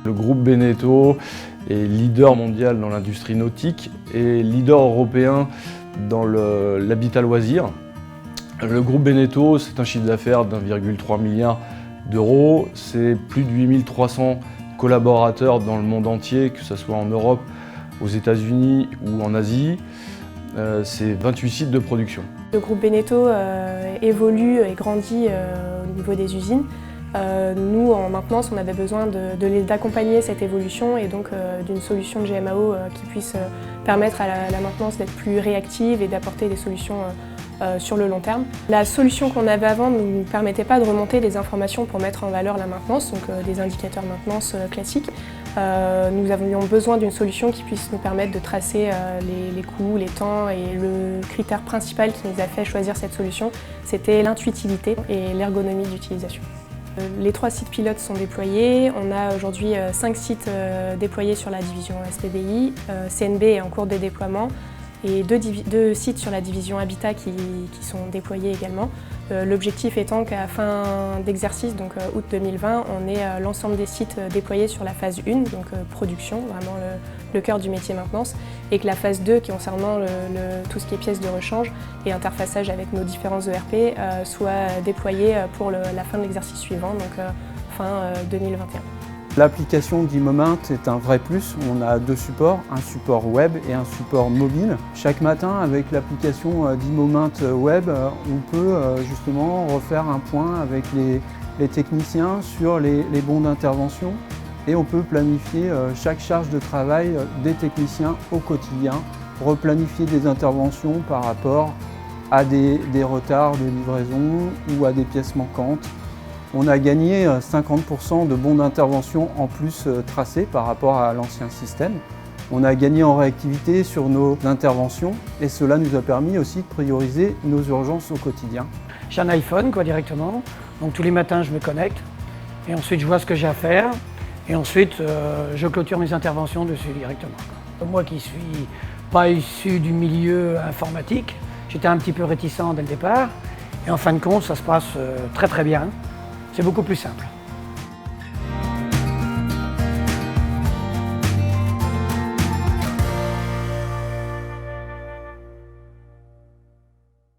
Le groupe Beneteau est leader mondial dans l'industrie nautique et leader européen dans l'habitat loisir. Le groupe Beneteau, c'est un chiffre d'affaires d'1,3 milliard d'euros. C'est plus de 8300 collaborateurs dans le monde entier, que ce soit en Europe, aux États-Unis ou en Asie. C'est 28 sites de production. Le groupe Beneteau évolue et grandit au niveau des usines. Nous, en maintenance, on avait besoin d'accompagner cette évolution et donc d'une solution de GMAO qui puisse permettre à la maintenance d'être plus réactive et d'apporter des solutions sur le long terme. La solution qu'on avait avant ne nous permettait pas de remonter des informations pour mettre en valeur la maintenance, donc des indicateurs maintenance classiques. Nous avions besoin d'une solution qui puisse nous permettre de tracer les coûts, les temps, et le critère principal qui nous a fait choisir cette solution, c'était l'intuitivité et l'ergonomie d'utilisation. Les 3 sites pilotes sont déployés. On a aujourd'hui 5 sites déployés sur la division SPBI. CNB est en cours de déploiement et 2 sites sur la division Habitat qui sont déployés également. L'objectif étant qu'à fin d'exercice, donc août 2020, on ait l'ensemble des sites déployés sur la phase 1, donc production, vraiment le cœur du métier maintenance, et que la phase 2, qui concernant tout ce qui est pièces de rechange et interfaçage avec nos différents ERP, soit déployée pour la fin de l'exercice suivant, donc fin 2021. L'application d'E-Moment est un vrai plus. On a 2 supports, un support web et un support mobile. Chaque matin, avec l'application d'E-Moment web, on peut justement refaire un point avec les techniciens sur les bons d'intervention et on peut planifier chaque charge de travail des techniciens au quotidien, replanifier des interventions par rapport à des retards de livraison ou à des pièces manquantes. On a gagné 50% de bons d'intervention en plus tracés par rapport à l'ancien système. On a gagné en réactivité sur nos interventions et cela nous a permis aussi de prioriser nos urgences au quotidien. J'ai un iPhone directement, donc tous les matins je me connecte et ensuite je vois ce que j'ai à faire et ensuite je clôture mes interventions dessus directement. Moi qui suis pas issu du milieu informatique, j'étais un petit peu réticent dès le départ et en fin de compte ça se passe très bien. C'est beaucoup plus simple.